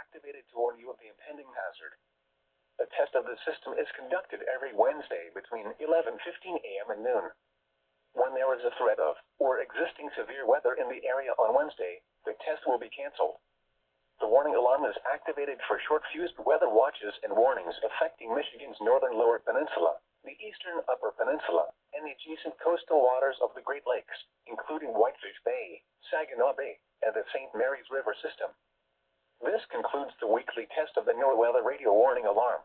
activated to warn you of the impending hazard. A test of the system is conducted every Wednesday between 11:15 a.m. and noon. When there is a threat of or existing severe weather in the area on Wednesday, the test will be canceled. The warning alarm is activated for short-fused weather watches and warnings affecting Michigan's northern Lower Peninsula, the eastern Upper Peninsula, and the adjacent coastal waters of the Great Lakes, including Whitefish Bay, Saginaw Bay, and the St. Mary's River system. This concludes the weekly test of the NOAA Weather Radio Warning Alarm.